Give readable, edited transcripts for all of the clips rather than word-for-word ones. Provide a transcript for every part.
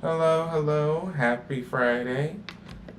Hello, hello. Happy Friday.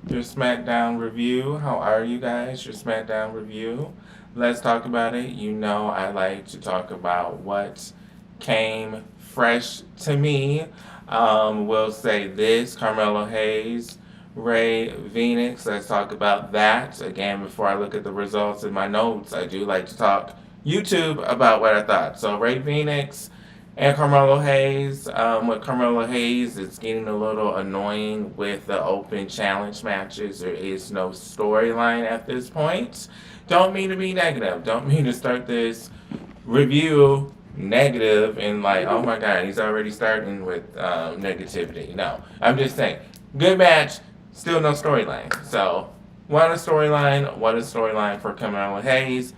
Your SmackDown review. How are you guys? Your SmackDown review. Let's talk about it. You know, I like to talk about what came fresh to me. We'll say this Carmelo Hayes, Rey Fenix. Let's talk about that. Again, before I look at the results in my notes, I do like to talk YouTube about what I thought. So, Rey Fenix and Carmelo Hayes. With Carmelo Hayes, it's getting a little annoying with the open challenge matches. There is no storyline at this point. Don't mean to be negative. Don't mean to start this review negative and like, oh my god, he's already starting with negativity. No, I'm just saying, good match, still no storyline. So, what a storyline for Carmelo Hayes.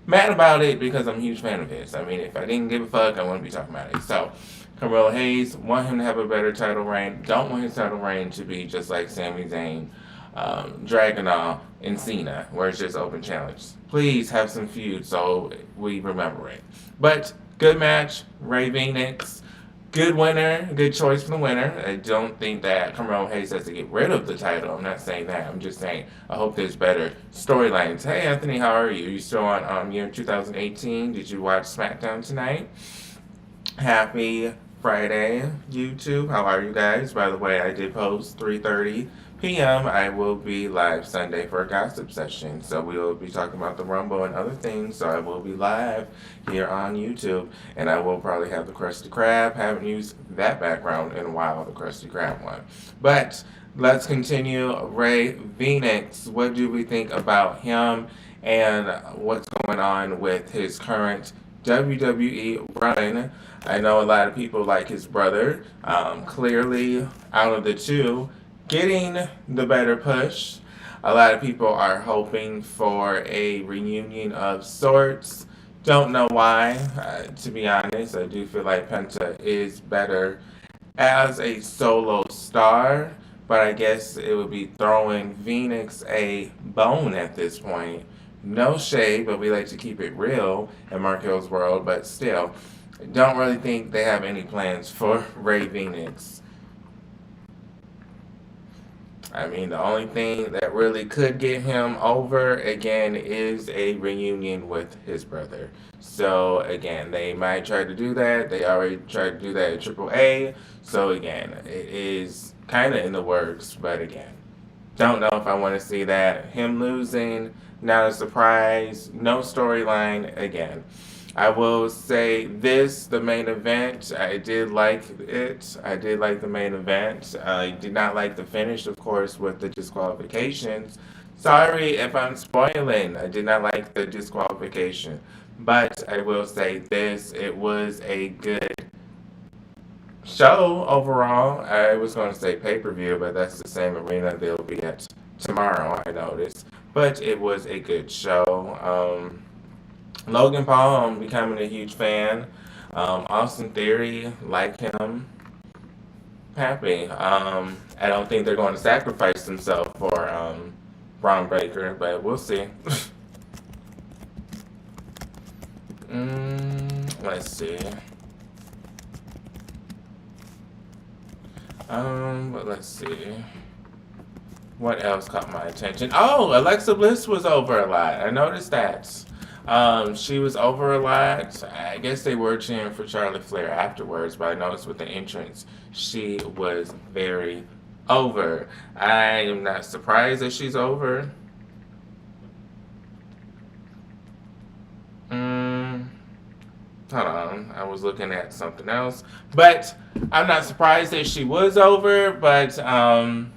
Mad about it because I'm a huge fan of his. I mean, if I didn't give a fuck, I wouldn't be talking about it. So, Carmelo Hayes, want him to have a better title reign. Don't want his title reign to be just like Sami Zayn, Dragunov, and Cena, where it's just open challenge. Please have some feud so we remember it. But, good match, Rey Fenix. Good winner, good choice for the winner. I don't think that Carmelo Hayes has to get rid of the title. I'm not saying that. I'm just saying I hope there's better storylines. Hey Anthony, how are you? You still on year 2018? Did you watch SmackDown tonight? Happy Friday, YouTube. How are you guys? By the way, I did post 3:30 p.m. I will be live Sunday for a gossip session. So we will be talking about the Rumble and other things. So I will be live here on YouTube. And I will probably have the Krusty Krab. Haven't used that background in a while, the Krusty Krab one. But let's continue. Rey Fenix. What do we think about him and what's going on with his current WWE run? I know a lot of people like his brother. Clearly, out of the two, getting the better push. A lot of people are hoping for a reunion of sorts. Don't know why. To be honest, I do feel like Penta is better as a solo star, but I guess it would be throwing Phoenix a bone at this point. No shade, but we like to keep it real in Marquelworld, but still, don't really think they have any plans for Rey Fenix. I mean, the only thing that really could get him over again is a reunion with his brother. So again, they might try to do that. They already tried to do that at Triple A. So again, it is kind of in the works. But again, don't know if I want to see that. Him losing, not a surprise. No storyline again. I will say this, the main event, I did like it. I did like the main event. I did not like the finish, of course, with the disqualifications. Sorry if I'm spoiling. I did not like the disqualification. But I will say this, it was a good show overall. I was going to say pay-per-view, but that's the same arena they'll be at tomorrow, I noticed. But it was a good show. Logan Paul, I'm becoming a huge fan. Austin Theory, like him. Happy. I don't think they're going to sacrifice themselves for Bron Breakker, but we'll see. Let's see. But let's see. What else caught my attention? Oh, Alexa Bliss was over a lot. I noticed that. She was over a lot. I guess they were cheering for Charlotte Flair afterwards, but I noticed with the entrance, she was very over. I am not surprised that she's over. Hold on, I was looking at something else. But I'm not surprised that she was over, but I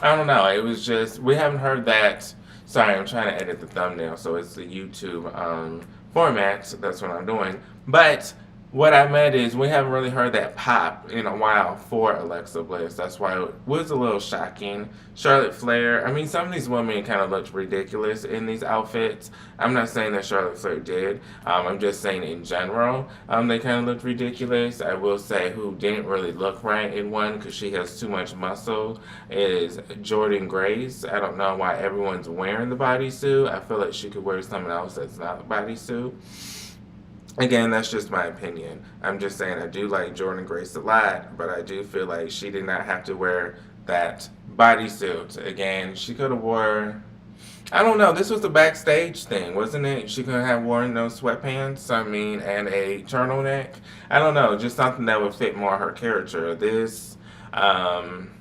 don't know. It was just, we haven't heard that. Sorry, I'm trying to edit the thumbnail, so it's the YouTube format. So that's what I'm doing. But what I meant is we haven't really heard that pop in a while for Alexa Bliss. That's why it was a little shocking. Charlotte Flair, I mean, some of these women kind of looked ridiculous in these outfits. I'm not saying that Charlotte Flair did. I'm just saying in general, they kind of looked ridiculous. I will say who didn't really look right in one because she has too much muscle is Jordan Grace. I don't know why everyone's wearing the bodysuit. I feel like she could wear something else that's not a bodysuit. Again, that's just my opinion. I'm just saying I do like Jordan Grace a lot, but I do feel like she did not have to wear that bodysuit. Again, she could have wore. I don't know. This was a backstage thing, wasn't it? She could have worn those sweatpants. I mean, and a turtleneck. I don't know. Just something that would fit more her character. This. Um,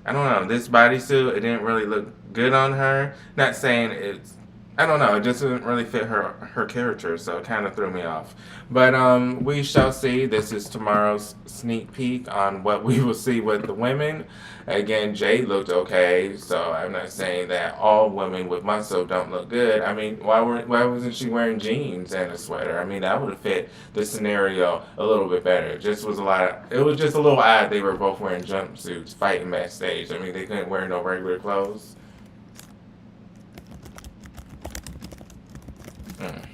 I don't know. This bodysuit, it didn't really look good on her. Not saying it's. I don't know. It just didn't really fit her character, so it kind of threw me off. But we shall see. This is tomorrow's sneak peek on what we will see with the women. Again, Jay looked okay, so I'm not saying that all women with muscle don't look good. I mean, why wasn't she wearing jeans and a sweater? I mean, that would have fit the scenario a little bit better. It just was a lot. It was just a little odd. They were both wearing jumpsuits, fighting backstage. I mean, they couldn't wear no regular clothes. Mm.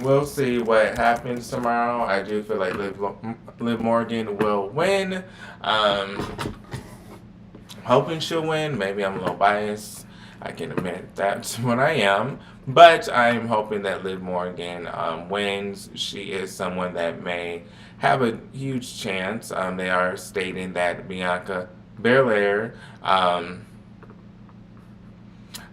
We'll see what happens tomorrow. I do feel like Liv Morgan will win. Um, Hoping she'll win. Maybe I'm a little biased. I can admit that's what I am. But I'm hoping that Liv Morgan wins. She is someone that may have a huge chance. They are stating that Bianca Belair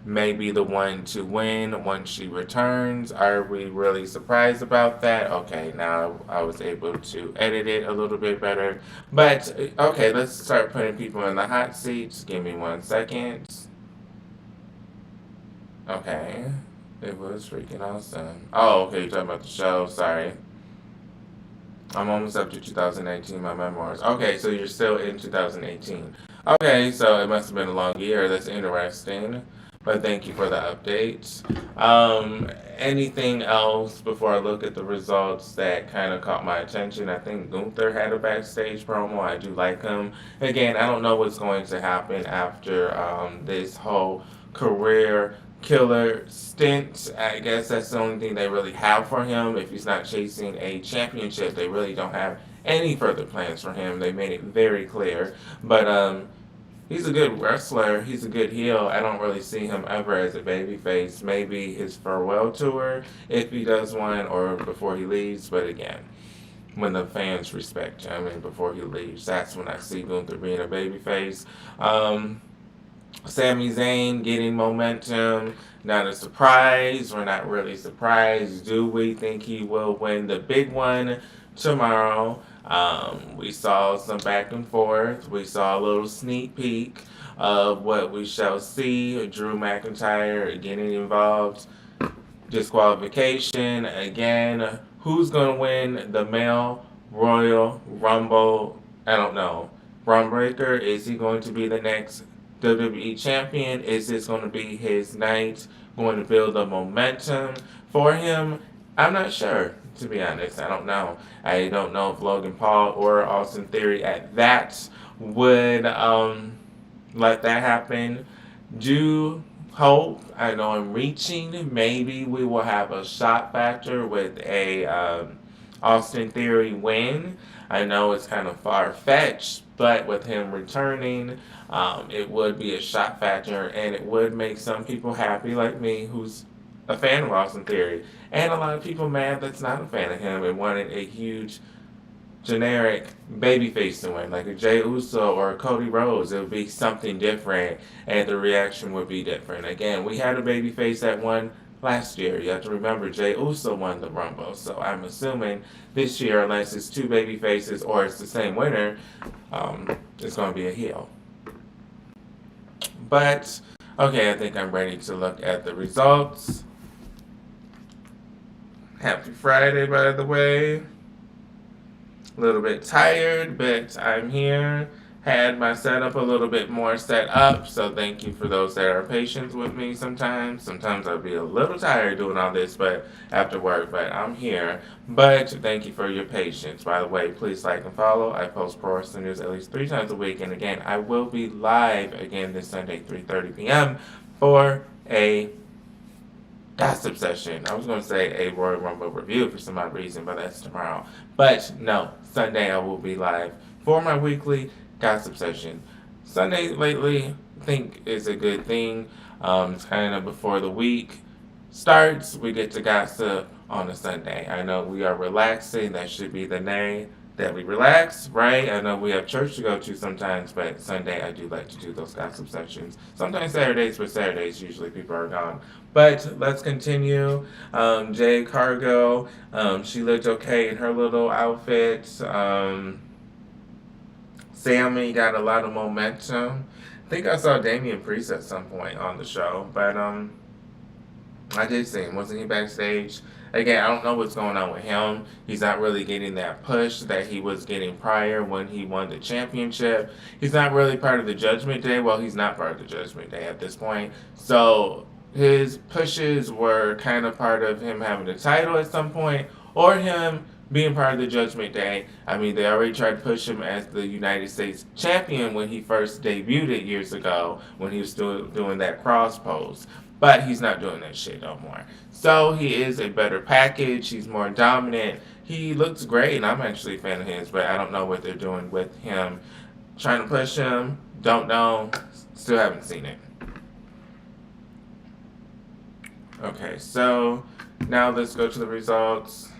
may be the one to win once she returns. Are we really surprised about that? Okay, now I was able to edit it a little bit better. But, okay, let's start putting people in the hot seats. Give me 1 second. Okay, it was freaking awesome. Oh, okay, you're talking about the show. Sorry. I'm almost up to 2018, my memoirs. Okay, so you're still in 2018. Okay, so it must have been a long year. That's interesting. But thank you for the updates. Anything else before I look at the results that kind of caught my attention? I think Gunther had a backstage promo. I do like him. Again, I don't know what's going to happen after this whole career killer stint. I guess that's the only thing they really have for him. If he's not chasing a championship, they really don't have any further plans for him. They made it very clear. But he's a good wrestler. He's a good heel. I don't really see him ever as a babyface. Maybe his farewell tour, if he does one, or before he leaves. But again, when the fans respect him and before he leaves, that's when I see Gunther being a babyface. Sami Zayn getting momentum. Not a surprise. We're not really surprised. Do we think he will win the big one tomorrow? We saw some back and forth. We saw a little sneak peek of what we shall see. Drew McIntyre getting involved. Disqualification. Again, who's going to win the male Royal Rumble? I don't know. Bron Breakker, is he going to be the next WWE champion? Is this going to be his night? Going to build the momentum for him? I'm not sure, to be honest. I don't know. I don't know if Logan Paul or Austin Theory at that would let that happen. Do hope. I know I'm reaching. Maybe we will have a shot factor with a Austin Theory win. I know it's kind of far-fetched, but with him returning, it would be a shot factor, and it would make some people happy, like me, who's a fan of Austin Theory, and a lot of people mad that's not a fan of him and wanted a huge, generic babyface to win, like a Jey Uso or a Cody Rhodes. It would be something different, and the reaction would be different. Again, we had a babyface that won last year. You have to remember, Jey Uso won the Rumble, so I'm assuming this year, unless it's two baby faces or it's the same winner, it's going to be a heel. But, okay, I think I'm ready to look at the results. Happy Friday, by the way. A little bit tired, but I'm here. Had my setup a little bit more set up, so thank you for those that are patient with me sometimes. Sometimes I'll be a little tired doing all this but after work, but I'm here. But thank you for your patience. By the way, please like and follow. I post pro wrestling news at least 3 times a week, and again, I will be live again this Sunday, 3:30 p.m. for a gossip session. I was going to say a Royal Rumble review for some odd reason, but that's tomorrow. But no, Sunday I will be live for my weekly gossip session. Sunday lately, think is a good thing. It's kind of before the week starts, we get to gossip on a Sunday. I know we are relaxing. That should be the name, that we relax, right? I know we have church to go to sometimes, but Sunday I do like to do those gossip sessions. Sometimes Saturdays, but Saturdays usually people are gone. But let's continue. Jade Cargo, she looked okay in her little outfit. Sami got a lot of momentum. I think I saw Damian Priest at some point on the show, but I did see him. Wasn't he backstage? Again, I don't know what's going on with him. He's not really getting that push that he was getting prior when he won the championship. He's not really part of the Judgment Day. Well, he's not part of the Judgment Day at this point. So his pushes were kind of part of him having the title at some point, or him being part of the Judgment Day. I mean, they already tried to push him as the United States champion when he first debuted years ago, when he was still doing that cross pose. But he's not doing that shit no more. So he is a better package. He's more dominant. He looks great, and I'm actually a fan of his, but I don't know what they're doing with him. Trying to push him, don't know. Still haven't seen it. Okay, so now let's go to the results.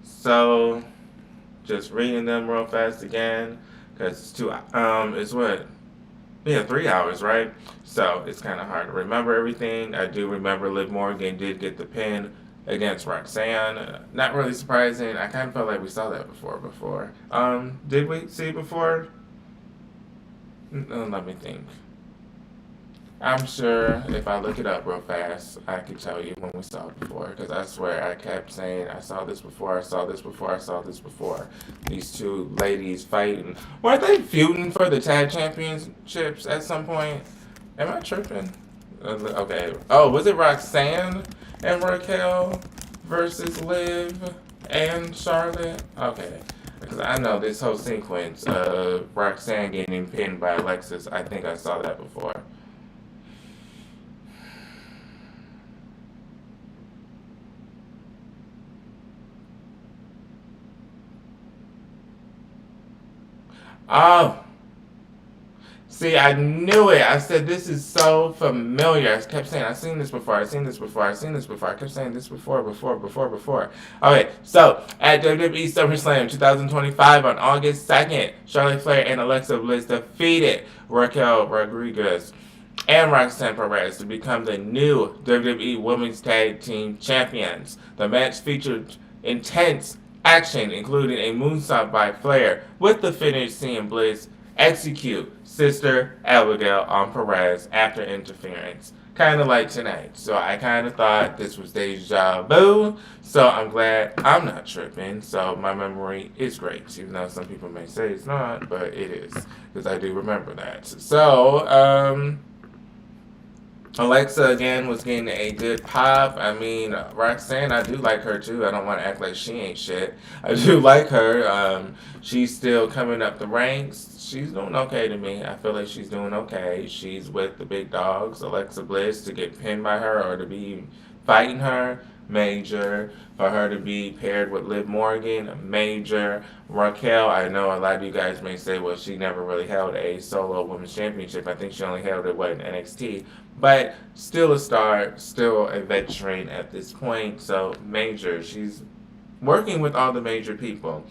So, just reading them real fast again, because it's what? Yeah, 3 hours, right? So it's kind of hard to remember everything. I do remember Liv Morgan did get the pin against Roxanne. Not really surprising. I kind of felt like we saw that before. Did we see it before? Let me think. I'm sure if I look it up real fast, I could tell you when we saw it before. Because I swear I kept saying, I saw this before, I saw this before, I saw this before. These two ladies fighting. Weren't they feuding for the tag championships at some point? Am I tripping? Okay. Oh, was it Roxanne and Raquel versus Liv and Charlotte? Okay. Because I know this whole sequence of Roxanne getting pinned by Alexis, I think I saw that before. Oh, see, I knew it. I said, this is so familiar. I kept saying, I've seen this before, I've seen this before, I've seen this before. I kept saying this before. Okay, so at WWE SummerSlam 2025 on August 2nd, Charlotte Flair and Alexa Bliss defeated Raquel Rodriguez and Roxanne Perez to become the new WWE Women's Tag Team Champions. The match featured intense action, including a moonsault by Flair, with the finish seeing Bliss execute Sister Abigail on Perez after interference. Kind of like tonight. So I kind of thought this was deja vu. So I'm glad I'm not tripping. So my memory is great, even though some people may say it's not, but it is, because I do remember that. So, Alexa again was getting a good pop. I mean, Roxanne, I do like her too. I don't want to act like she ain't shit. I do like her. She's still coming up the ranks. She's doing okay to me. I feel like she's doing okay. She's with the big dogs. Alexa Bliss, to get pinned by her or to be fighting her, major. For her to be paired with Liv Morgan, major. Raquel, I know a lot of you guys may say, well, she never really held a solo women's championship. I think she only held it, in NXT. But still a star, still a veteran at this point. So major, she's working with all the major people.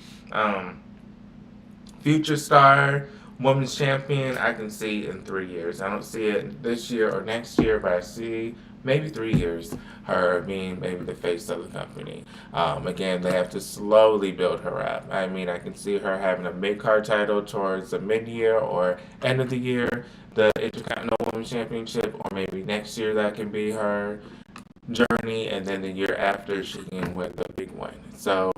Future star, women's champion, I can see in 3 years. I don't see it this year or next year, but I see maybe 3 years her being maybe the face of the company. Again, they have to slowly build her up. I mean, I can see her having a mid-card title towards the mid-year or end of the year, the Intercontinental Women's Championship, or maybe next year that can be her journey, and then the year after she can win the big one. So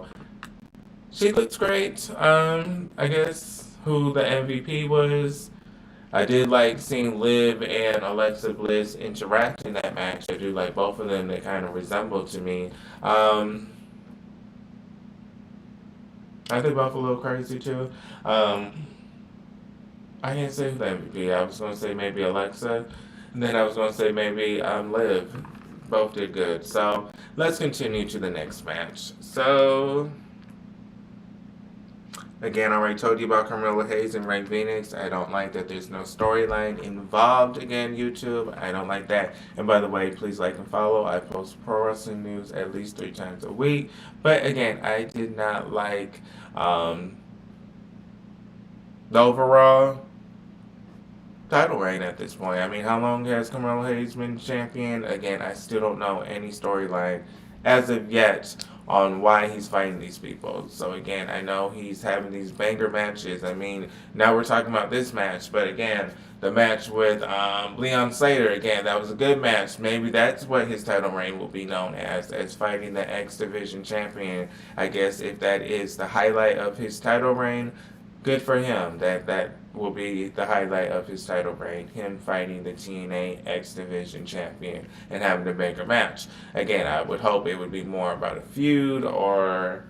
she looks great. I guess who the MVP was. I did like seeing Liv and Alexa Bliss interact in that match. I do like both of them. They kind of resemble to me. I think both a little crazy too. I can't say who the MVP. I was going to say maybe Alexa. And then I was going to say maybe Liv. Both did good. So let's continue to the next match. So Again, I already told you about Carmelo Hayes and Rey Fenix. I don't like that there's no storyline involved. Again, YouTube, I don't like that. And by the way, please like and follow. I post pro wrestling news at least 3 times a week. But again, I did not like the overall title reign at this point. I mean, how long has Carmelo Hayes been champion? Again, I still don't know any storyline as of yet on why he's fighting these people. So again, I know he's having these banger matches. I mean, now we're talking about this match, but again, the match with Leon Slater, again, that was a good match. Maybe that's what his title reign will be known as fighting the X Division champion. I guess if that is the highlight of his title reign, good for him. That will be the highlight of his title reign. Him fighting the TNA X Division champion and having a bigger match. Again, I would hope it would be more about a feud or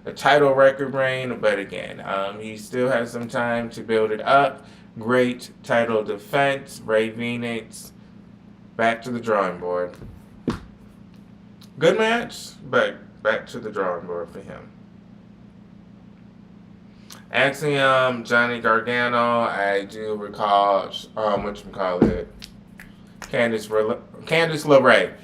a title record reign. But again, he still has some time to build it up. Great title defense. Rey Fenix back to the drawing board. Good match, but back to the drawing board for him. Axiom, Johnny Gargano, I do recall, whatchamacallit, Candice LeRae.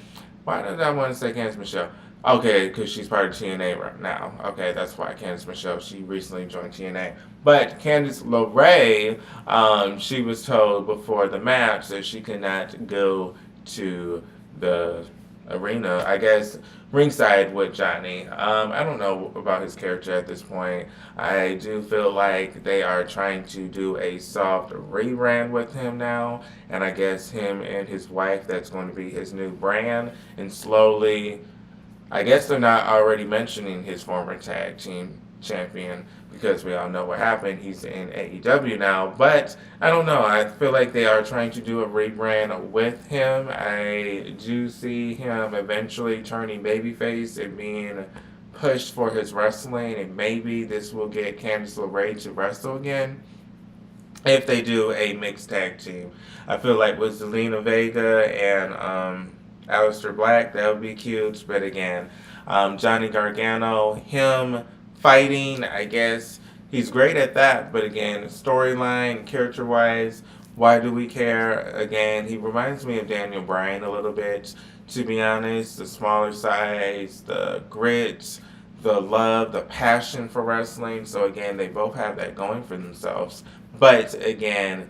Why did I want to say Candice Michelle? Okay, because she's part of TNA right now. Okay, that's why Candice Michelle, she recently joined TNA. But Candice LeRae, she was told before the match that she could not go to the arena, I guess, ringside with Johnny. I don't know about his character at this point. I do feel like they are trying to do a soft rebrand with him now, and I guess him and his wife, that's going to be his new brand, and slowly, I guess they're not already mentioning his former tag team champion, because we all know what happened. He's in AEW now, but I don't know. I feel like they are trying to do a rebrand with him. I do see him eventually turning babyface and being pushed for his wrestling, and maybe this will get Candice LeRae to wrestle again if they do a mixed tag team. I feel like with Zelina Vega and Aleister Black, that would be cute, but again, Johnny Gargano, him fighting, I guess he's great at that, but again, storyline, character-wise, why do we care? Again, he reminds me of Daniel Bryan a little bit, to be honest. The smaller size, the grit, the love, the passion for wrestling. So again, they both have that going for themselves. But again,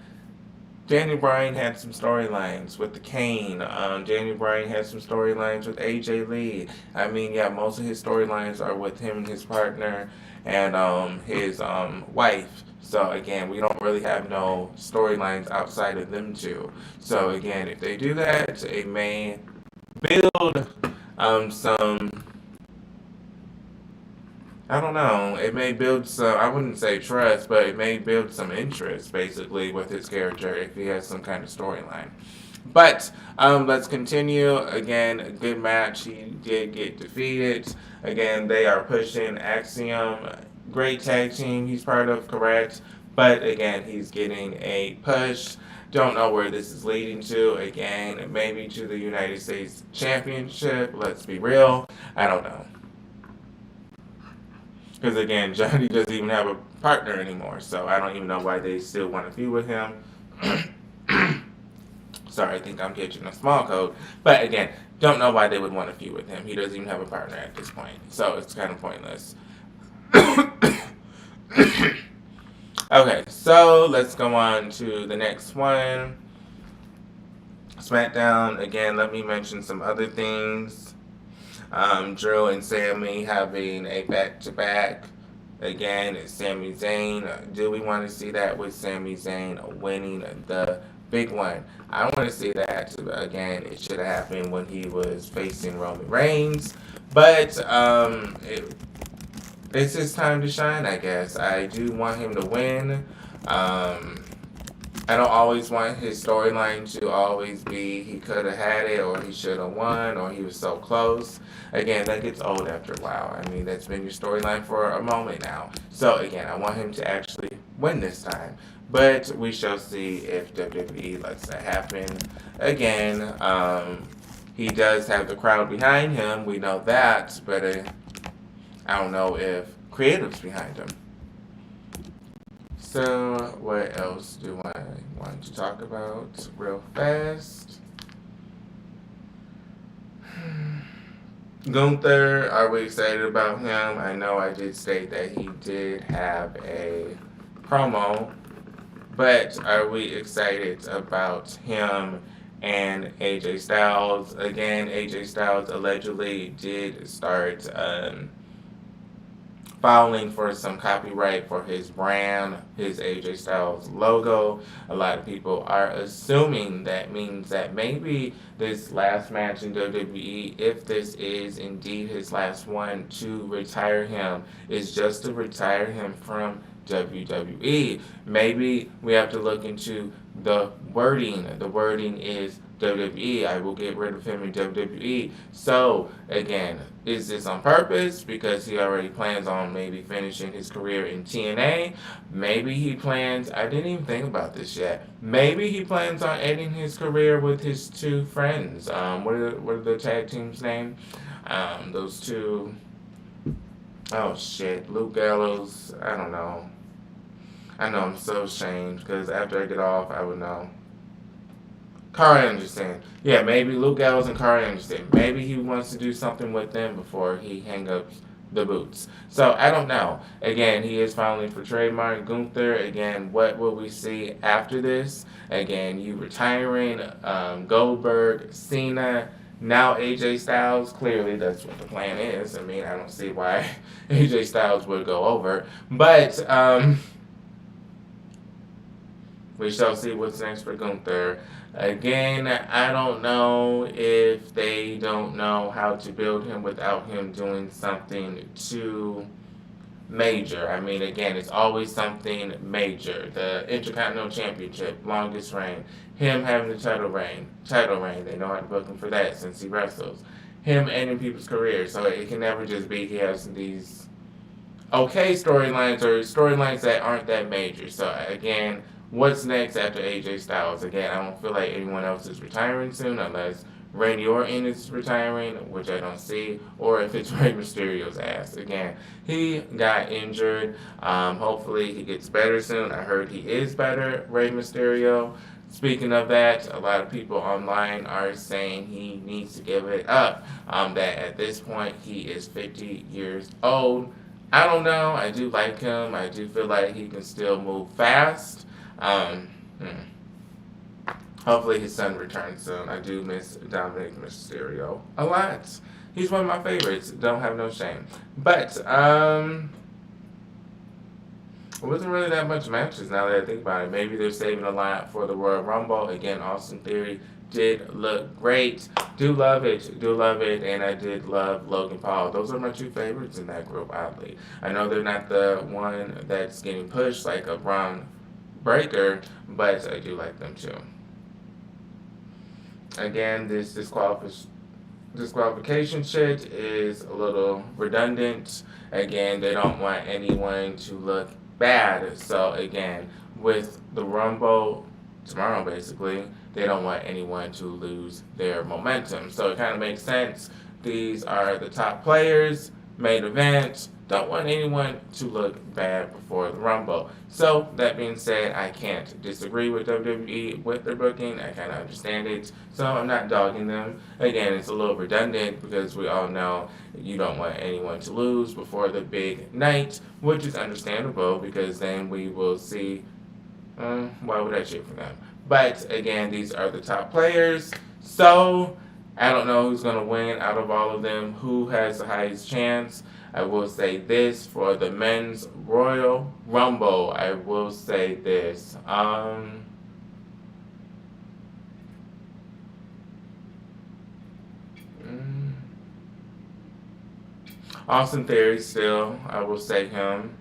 Daniel Bryan had some storylines with the Kane. Daniel Bryan had some storylines with AJ Lee. I mean, yeah, most of his storylines are with him and his partner and his wife. So again, we don't really have no storylines outside of them two. So again, if they do that, it may build some, I don't know, it may build some, I wouldn't say trust, but it may build some interest, basically, with his character if he has some kind of storyline. But let's continue. Again, a good match. He did get defeated. Again, they are pushing Axiom. Great tag team he's part of, correct? But again, he's getting a push. Don't know where this is leading to. Again, maybe to the United States Championship. Let's be real. I don't know. Because again, Johnny doesn't even have a partner anymore, so I don't even know why they still want to feud with him. Sorry, I think I'm catching a small cold. But again, don't know why they would want to feud with him. He doesn't even have a partner at this point, so it's kind of pointless. Okay, so let's go on to the next one. SmackDown, again, let me mention some other things. Drew and Sami having a back-to-back. Again, it's Sami Zayn. Do we want to see that with Sami Zayn winning the big one? I want to see that. Again, it should have happened when he was facing Roman Reigns. But it's his time to shine, I guess. I do want him to win. I don't always want his storyline to always be he could have had it, or he should have won, or he was so close. Again, that gets old after a while. I mean, that's been your storyline for a moment now. So again, I want him to actually win this time. But we shall see if WWE lets that happen. Again, he does have the crowd behind him. We know that, but I don't know if creative's behind him. So, what else do I want to talk about real fast? Gunther, are we excited about him? I know I did state that he did have a promo, but are we excited about him and AJ Styles? Again, AJ Styles allegedly did start filing for some copyright for his brand, his AJ Styles logo. A lot of people are assuming that means that maybe this last match in WWE, if this is indeed his last one, to retire him is just to retire him from WWE. Maybe we have to look into the wording. The wording is WWE. I will get rid of him in WWE. So, again, is this on purpose? Because he already plans on maybe finishing his career in TNA. Maybe he plans, I didn't even think about this yet. Maybe he plans on ending his career with his two friends. What are the tag team's name? Those two, oh shit, Luke Gallows, I don't know. I know I'm so ashamed because after I get off, I would know. Carl Anderson. Yeah, maybe Luke Gallows and Carl Anderson. Maybe he wants to do something with them before he hang up the boots. So I don't know. Again, he is filing for trademark. Gunther, again, what will we see after this? Again, you retiring, Goldberg, Cena, now AJ Styles. Clearly, that's what the plan is. I mean, I don't see why AJ Styles would go over. But we shall see what's next for Gunther. Again, I don't know if they don't know how to build him without him doing something too major. I mean, again, it's always something major. The Intercontinental Championship, longest reign. Him having the title reign. They know how to book him for that since he wrestles. Him ending people's careers. So it can never just be he has these okay storylines or storylines that aren't that major. So again, what's next after AJ Styles? Again, I don't feel like anyone else is retiring soon unless Randy Orton is retiring, which I don't see, or if it's Rey Mysterio's ass. Again, he got injured. Hopefully he gets better soon. I heard he is better, Rey Mysterio. Speaking of that, a lot of people online are saying he needs to give it up. That at this point he is 50 years old. I don't know. I do like him. I do feel like he can still move fast. Hopefully his son returns soon. I do miss Dominic Mysterio a lot. He's one of my favorites. Don't have no shame. But it wasn't really that much matches now that I think about it. Maybe they're saving a lot for the Royal Rumble. Again, Austin Theory did look great. Do love it. And I did love Logan Paul. Those are my two favorites in that group, oddly. I know they're not the one that's getting pushed like a Bron Breakker, but I do like them too. Again, this disqualification shit is a little redundant. Again, they don't want anyone to look bad. So again, with the Rumble tomorrow, basically, they don't want anyone to lose their momentum. So it kind of makes sense. These are the top players, main event. Don't want anyone to look bad before the Rumble. So, that being said, I can't disagree with WWE with their booking. I kind of understand it. So, I'm not dogging them. Again, it's a little redundant because we all know you don't want anyone to lose before the big night, which is understandable because then we will see why would I cheer for them? But, again, these are the top players. So, I don't know who's going to win out of all of them. Who has the highest chance? I will say this for the men's Royal Rumble. I will say this. Austin Theory still. I will say him.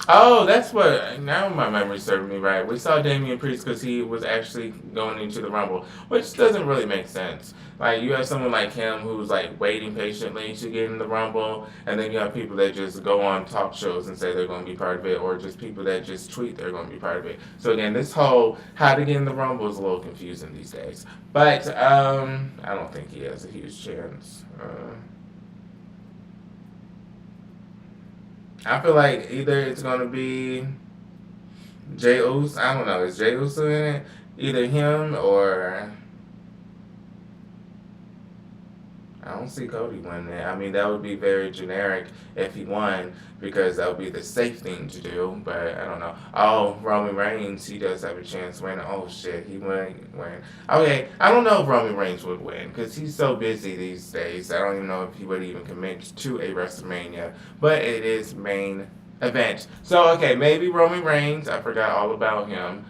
Oh, that's what. Now my memory served me right. We saw Damian Priest because he was actually going into the Rumble, which doesn't really make sense. Like, you have someone like him who's, like, waiting patiently to get in the Rumble, and then you have people that just go on talk shows and say they're going to be part of it, or just people that just tweet they're going to be part of it. So, again, this whole how to get in the Rumble is a little confusing these days. But, I don't think he has a huge chance. I feel like either it's gonna be Jey Uso. I don't know. Is Jey Uso in it? Either him or I don't see Cody winning it. I mean, that would be very generic if he won because that would be the safe thing to do. But I don't know. Oh, Roman Reigns, he does have a chance winning. Oh shit, he win. Okay, I don't know if Roman Reigns would win because he's so busy these days. I don't even know if he would even commit to a WrestleMania. But it is main event. So okay, maybe Roman Reigns. I forgot all about him.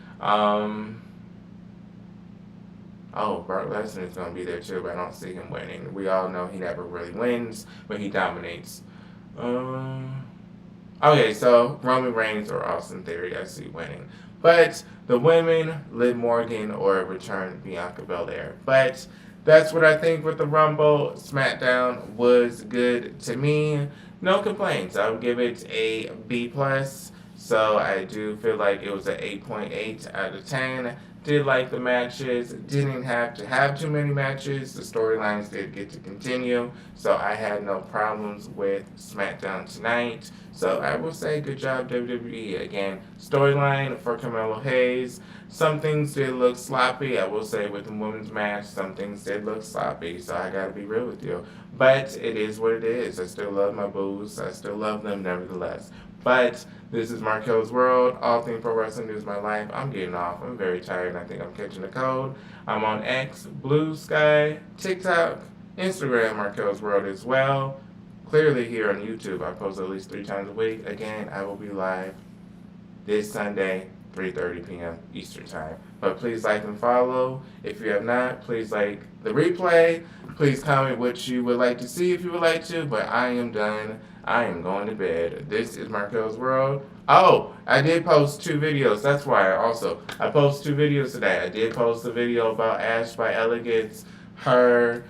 Oh, Brock Lesnar is going to be there too, but I don't see him winning. We all know he never really wins, but he dominates. Um, okay, so Roman Reigns or Austin Theory, I see winning. But the women, Liv Morgan or return Bianca Belair. But that's what I think with the Rumble. SmackDown was good to me. No complaints. I would give it a B plus. So I do feel like it was an 8.8 out of 10. Did like the matches. Didn't have to have too many matches. The storylines did get to continue. So I had no problems with SmackDown tonight. So I will say good job WWE. Again, storyline for Carmelo Hayes. Some things did look sloppy. I will say with the women's match, some things did look sloppy. So I gotta be real with you. But it is what it is. I still love my boos. I still love them nevertheless. But this is Marquel's World. All things pro wrestling is my life. I'm getting off. I'm very tired. I think I'm catching a cold. I'm on X, Blue Sky, TikTok, Instagram, Marquel's World as well. Clearly here on YouTube, I post at least 3 times a week. Again, I will be live this Sunday, 3:30 p.m. Eastern Time. But please like and follow. If you have not, please like the replay. Please comment what you would like to see if you would like to. But I am done. I am going to bed. This is Marquel's World. Oh, I did post 2 videos. That's why I posted 2 videos today. I did post a video about Ash by Elegance, her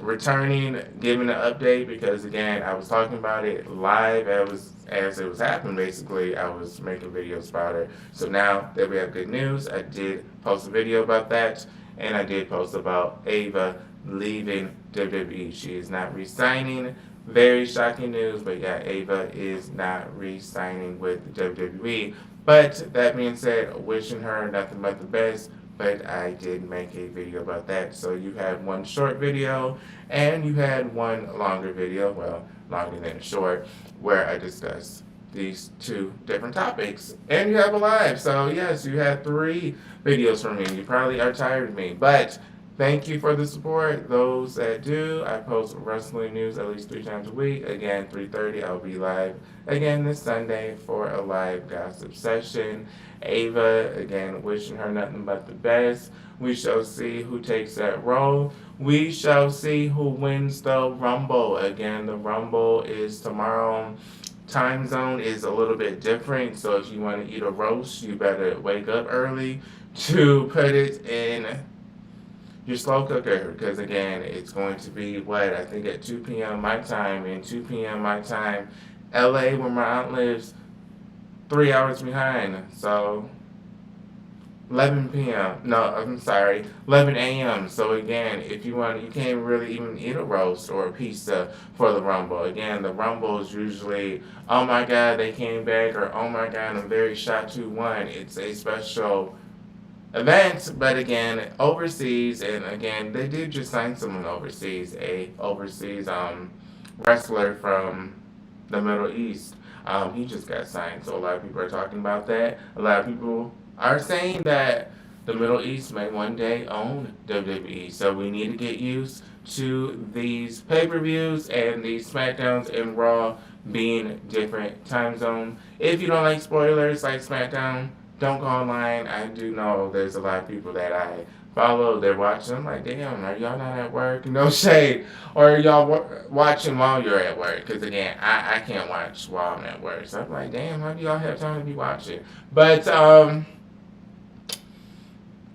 returning, giving an update because again, I was talking about it live as it was happening. Basically, I was making videos about her. So now that we have good news, I did post a video about that, and I did post about Ava leaving WWE. She is not re-signing. Very shocking news, but yeah, Ava is not re-signing with WWE. But that being said, wishing her nothing but the best. But I did make a video about that. So you had one short video and you had one longer video, well, longer than short, where I discussed these 2 different topics. And you have a live. So yes, you had 3 videos from me. You probably are tired of me. But thank you for the support. Those that do, I post wrestling news at least 3 times a week. Again, 3:30, I'll be live again this Sunday for a live gossip session. Ava, again, wishing her nothing but the best. We shall see who takes that role. We shall see who wins the Rumble. Again, the Rumble is tomorrow. Time zone is a little bit different, so if you want to eat a roast, you better wake up early to put it in your slow cooker because again it's going to be what I think at 2 p.m. my time and 2 p.m. my time LA where my aunt lives 3 hours behind, so 11 p.m. No, I'm sorry, 11 a.m. So again, if you want, you can't really even eat a roast or a pizza for the Rumble. Again, the Rumble is usually, oh my God, they came back, or oh my God, I'm very shocked who won. It's a special event, but again, overseas, and again, they did just sign someone overseas, a overseas wrestler from the Middle East. He just got signed, so a lot of people are talking about that. A lot of people are saying that the Middle East may one day own WWE, so we need to get used to these pay-per-views and these SmackDowns and Raw being different time zone. If you don't like spoilers like SmackDown, don't go online. I do know there's a lot of people that I follow, they're watching. I'm like, damn, are y'all not at work? No shade. Or are y'all watching while you're at work? Because again, I can't watch while I'm at work. So I'm like, damn, how do y'all have time to be watching? But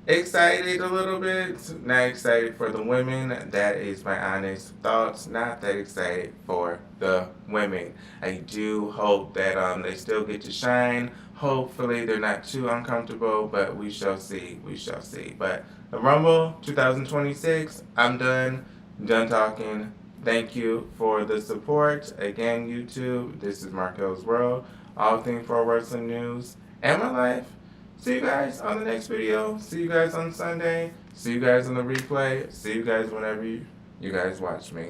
excited a little bit. Not excited for the women. That is my honest thoughts. Not that excited for the women. I do hope that they still get to shine. Hopefully they're not too uncomfortable, but we shall see. We shall see. But the Rumble 2026, I'm done. Done talking. Thank you for the support. Again, YouTube, this is Marquelworld. All things for wrestling news and my life. See you guys on the next video. See you guys on Sunday. See you guys on the replay. See you guys whenever you guys watch me.